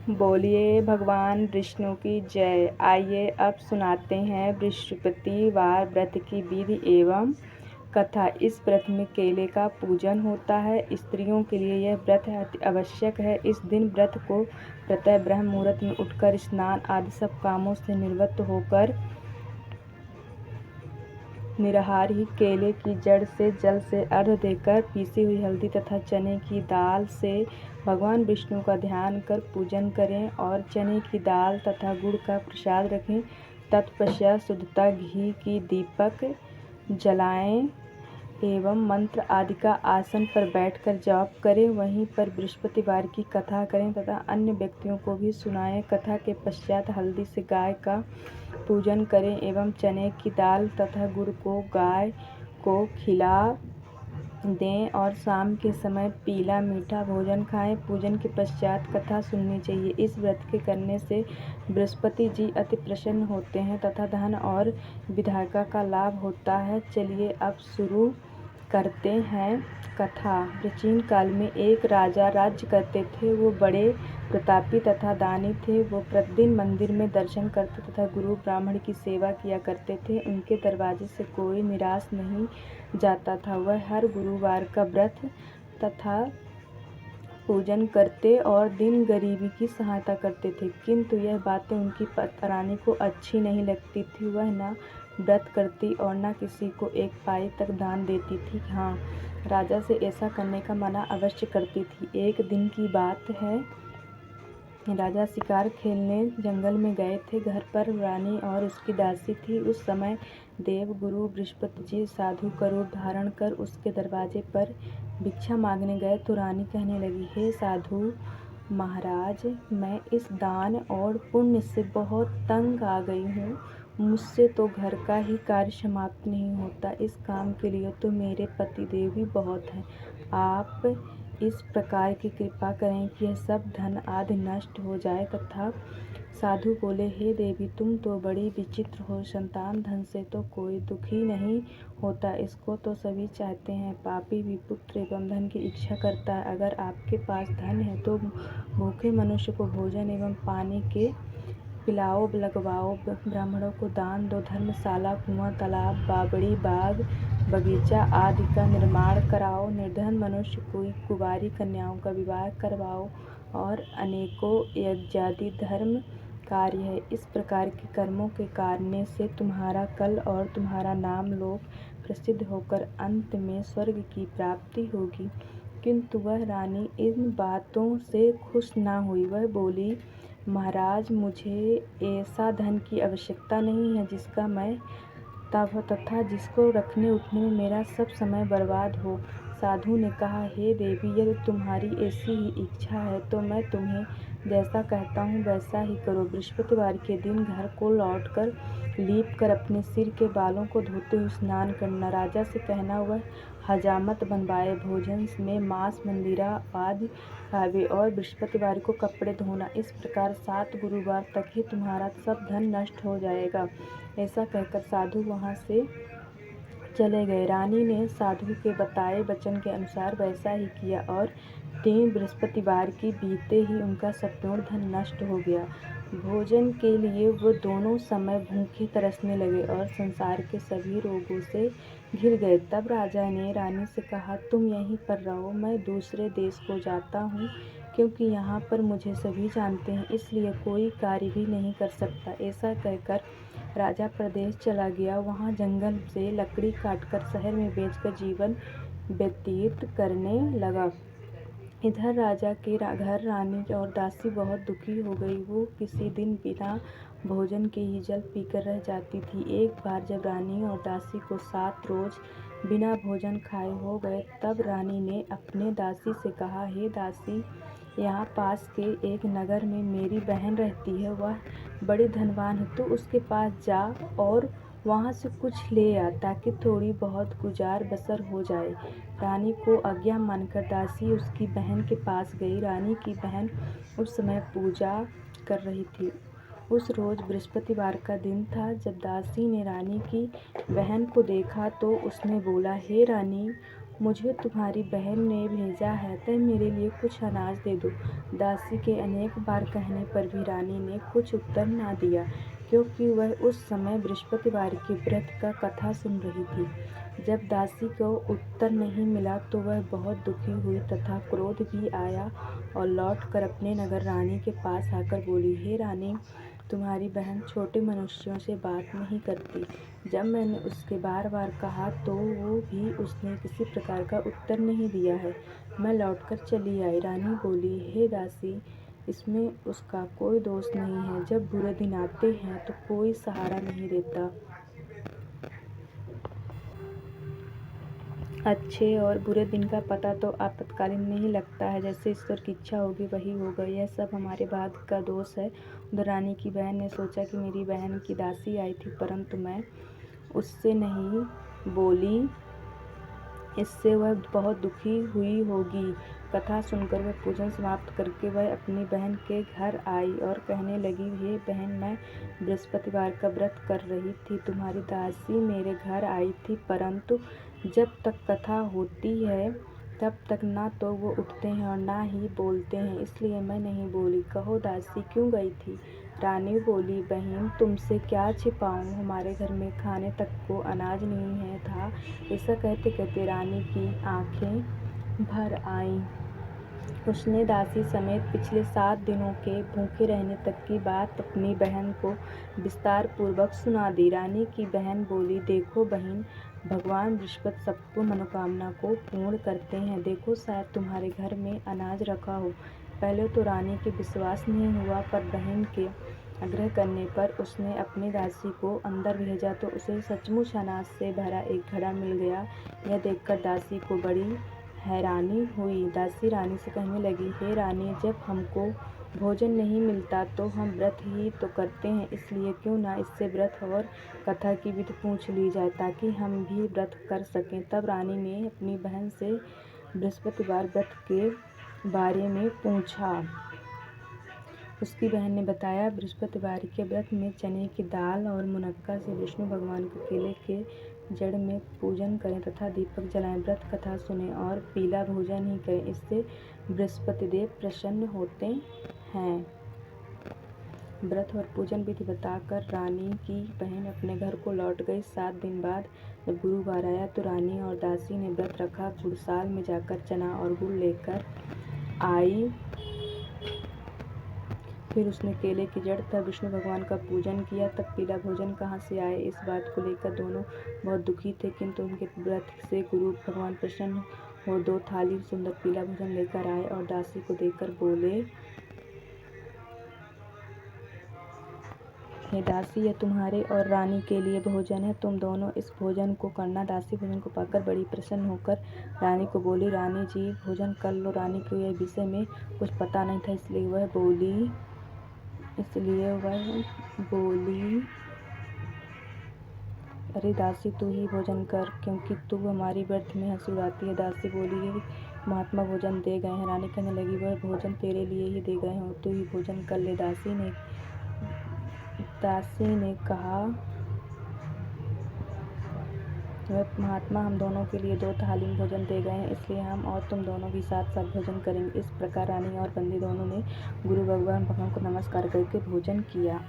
बोलिए भगवान विष्णु की जय। आइए अब सुनाते हैं बृहस्पतिवार व्रत की विधि एवं कथा। इस व्रत में केले का पूजन होता है। स्त्रियों के लिए यह व्रत अति आवश्यक है। इस दिन व्रत को प्रातः ब्रह्म मुहूर्त में उठकर स्नान आदि सब कामों से निवृत्त होकर निराहार ही केले की जड़ से जल से अर्घ्य देकर पीसी हुई हल्दी तथा चने की दाल से भगवान विष्णु का ध्यान कर पूजन करें और चने की दाल तथा गुड़ का प्रसाद रखें। तत्पश्चात शुद्धता घी की दीपक जलाएं एवं मंत्र आदि का आसन पर बैठकर जाप करें। वहीं पर बृहस्पतिवार की कथा करें तथा अन्य व्यक्तियों को भी सुनाएं। कथा के पश्चात हल्दी से गाय का पूजन करें एवं चने की दाल तथा गुड़ को गाय को खिला दें और शाम के समय पीला मीठा भोजन खाएं। पूजन के पश्चात कथा सुननी चाहिए। इस व्रत के करने से बृहस्पति जी अति प्रसन्न होते हैं तथा धन और विद्या का लाभ होता है। चलिए अब शुरू करते हैं कथा। प्राचीन काल में एक राजा राज्य करते थे। वो बड़े प्रतापी तथा दानी थे। वो प्रतिदिन मंदिर में दर्शन करते तथा गुरु ब्राह्मण की सेवा किया करते थे। उनके दरवाजे से कोई निराश नहीं जाता था। वह हर गुरुवार का व्रत तथा पूजन करते और दिन गरीबी की सहायता करते थे, किंतु यह बातें उनकी रानी को अच्छी नहीं लगती थी। वह न व्रत करती और न किसी को एक पाई तक दान देती थी। हाँ, राजा से ऐसा करने का मना अवश्य करती थी। एक दिन की बात है, राजा शिकार खेलने जंगल में गए थे। घर पर रानी और उसकी दासी थी। उस समय देवगुरु बृहस्पति जी साधु का रूप धारण कर उसके दरवाजे पर भिक्षा मांगने गए तो रानी कहने लगी, हे साधु महाराज, मैं इस दान और पुण्य से बहुत तंग आ गई हूँ। मुझसे तो घर का ही कार्य समाप्त नहीं होता। इस काम के लिए तो मेरे पतिदेव भी बहुत हैं। आप इस प्रकार की कृपा करें कि यह सब धन आदि नष्ट हो जाए। तथा साधु बोले, हे देवी, तुम तो बड़ी विचित्र हो। संतान धन से तो कोई दुखी नहीं होता, इसको तो सभी चाहते हैं। पापी भी पुत्र एवं धन की इच्छा करता है। अगर आपके पास धन है तो भूखे मनुष्य को भोजन एवं पानी के पिलाओ, लगवाओ, ब्राह्मणों को दान दो, धर्मशाला, कुआं, तालाब, बावड़ी, बाग बगीचा आदि का निर्माण कराओ, निर्धन मनुष्य की कुंवारी कन्याओं का विवाह करवाओ और अनेकों यज्ञादि धर्म कार्य है। इस प्रकार के कर्मों के करने से तुम्हारा कल और तुम्हारा नाम लोक प्रसिद्ध होकर अंत में स्वर्ग की प्राप्ति होगी। किंतु वह रानी इन बातों से खुश न हुई। वह बोली, महाराज, मुझे ऐसा धन की आवश्यकता नहीं है जिसका मैं तथा जिसको रखने उठने में मेरा सब समय बर्बाद हो। साधु ने कहा, हे देवी, यदि तुम्हारी ऐसी ही इच्छा है तो मैं तुम्हें जैसा कहता हूँ वैसा ही करो। बृहस्पतिवार के दिन घर को लौटकर लीप कर अपने सिर के बालों को धोते हुए स्नान करना। राजा से कहना वह हजामत बनवाए, भोजन में मांस मंदिरा आदि खावे और बृहस्पतिवार को कपड़े धोना। इस प्रकार 7 गुरुवार तक ही तुम्हारा सब धन नष्ट हो जाएगा। ऐसा कहकर साधु वहाँ से चले गए। रानी ने साधु के बताए वचन के अनुसार वैसा ही किया और 3 बृहस्पतिवार की बीते ही उनका संपूर्ण धन नष्ट हो गया। भोजन के लिए वो दोनों समय भूखे तरसने लगे और संसार के सभी रोगों से घिर गए। तब राजा ने रानी से कहा, तुम यहीं पर रहो, मैं दूसरे देश को जाता हूँ, क्योंकि यहाँ पर मुझे सभी जानते हैं, इसलिए कोई कार्य भी नहीं कर सकता। ऐसा कहकर राजा प्रदेश चला गया। वहाँ जंगल से लकड़ी काटकर शहर में बेचकर जीवन व्यतीत करने लगा। इधर राजा के घर रानी और दासी बहुत दुखी हो गई। वो किसी दिन बिना भोजन के ही जल पीकर रह जाती थी। एक बार जब रानी और दासी को 7 रोज बिना भोजन खाए हो गए, तब रानी ने अपने दासी से कहा, हे दासी, यहाँ पास के एक नगर में मेरी बहन रहती है। वह बड़ी धनवान है, तो उसके पास जा और वहाँ से कुछ ले आ, ताकि थोड़ी बहुत गुजार बसर हो जाए। रानी को आज्ञा मानकर दासी उसकी बहन के पास गई। रानी की बहन उस समय पूजा कर रही थी। उस रोज बृहस्पतिवार का दिन था। जब दासी ने रानी की बहन को देखा तो उसने बोला, हे रानी, मुझे तुम्हारी बहन ने भेजा है, तय मेरे लिए कुछ अनाज दे दो। दासी के अनेक बार कहने पर भी रानी ने कुछ उत्तर न दिया, क्योंकि वह उस समय बृहस्पतिवार के व्रत का कथा सुन रही थी। जब दासी को उत्तर नहीं मिला तो वह बहुत दुखी हुई तथा क्रोध भी आया और लौटकर अपने नगर रानी के पास आकर बोली, हे रानी, तुम्हारी बहन छोटे मनुष्यों से बात नहीं करती। जब मैंने उसके बार बार कहा तो वो भी उसने किसी प्रकार का उत्तर नहीं दिया है। मैं लौटकर चली आई। रानी बोली, हे दासी, इसमें उसका कोई दोष नहीं है। जब बुरे दिन आते हैं तो कोई सहारा नहीं देता। अच्छे और बुरे दिन का पता तो आपातकालीन में ही लगता है। जैसे ईश्वर की इच्छा होगी वही होगा। यह सब हमारे भाग्य का दोष है। उधर रानी की बहन ने सोचा कि मेरी बहन की दासी आई थी, परंतु मैं उससे नहीं बोली, इससे वह बहुत दुखी हुई होगी। कथा सुनकर वह पूजन समाप्त करके वह अपनी बहन के घर आई और कहने लगी, हे बहन, मैं बृहस्पतिवार का व्रत कर रही थी। तुम्हारी दासी मेरे घर आई थी, परंतु जब तक कथा होती है तब तक ना तो वो उठते हैं और ना ही बोलते हैं, इसलिए मैं नहीं बोली। कहो दासी क्यों गई थी? रानी बोली, बहन, तुमसे क्या छिपाऊं, हमारे घर में खाने तक को अनाज नहीं है था। ऐसा कहते कहते रानी की आंखें भर आईं। उसने दासी समेत पिछले 7 दिनों के भूखे रहने तक की बात अपनी बहन को विस्तार पूर्वक सुना दी। रानी की बहन बोली, देखो बहन, भगवान बृहस्पति सबको मनोकामना को पूर्ण करते हैं। देखो, शायद तुम्हारे घर में अनाज रखा हो। पहले तो रानी के विश्वास नहीं हुआ, पर बहन के आग्रह करने पर उसने अपनी दासी को अंदर भेजा तो उसे सचमुच अनाज से भरा एक घड़ा मिल गया। यह देखकर दासी को बड़ी हैरानी हुई। दासी रानी से कहने लगी, हे रानी, जब हमको भोजन नहीं मिलता तो हम व्रत ही तो करते हैं, इसलिए क्यों ना इससे व्रत और कथा की विधि पूछ ली जाए, ताकि हम भी व्रत कर सकें। तब रानी ने अपनी बहन से बृहस्पतिवार व्रत के बारे में पूछा। उसकी बहन ने बताया, बृहस्पतिवार के व्रत में चने की दाल और मुनक्का से विष्णु भगवान के केले के जड़ में पूजन करें तथा दीपक जलाएं, व्रत कथा सुने और पीला भोजन ही करें, इससे बृहस्पति देव प्रसन्न होते हैं। व्रत और पूजन विधि बताकर रानी की बहन अपने घर को लौट गई। 7 दिन बाद जब गुरुवार आया तो रानी और दासी ने व्रत रखा। गुड़साल में जाकर चना और गुड़ लेकर आई। फिर उसने केले की जड़ तथा विष्णु भगवान का पूजन किया। तब पीला भोजन कहाँ से आए, इस बात को लेकर दोनों बहुत दुखी थे, किंतु उनके व्रत से गुरु भगवान प्रसन्न हो 2 थाली सुंदर पीला भोजन लेकर आए और दासी को देकर बोले, हे दासी, यह तुम्हारे और रानी के लिए भोजन है, तुम दोनों इस भोजन को करना। दासी भोजन को पाकर बड़ी प्रसन्न होकर रानी को बोली, रानी जी, भोजन कर लो। रानी को यह विषय में कुछ पता नहीं था, इसलिए वह बोली, अरे दासी, तू ही भोजन कर, क्योंकि तू हमारी व्रत में हंसी उड़ाती है। दासी बोली, ये महात्मा भोजन दे गए हैं। रानी कहने लगी, वह भोजन तेरे लिए ही दे गए हों, तू ही भोजन कर ले। दासी ने कहा, वह महात्मा हम दोनों के लिए 2 थाली में भोजन दे गए हैं, इसलिए हम और तुम दोनों भी साथ साथ भोजन करेंगे। इस प्रकार रानी और बंदी दोनों ने गुरु भगवान को नमस्कार करके भोजन किया।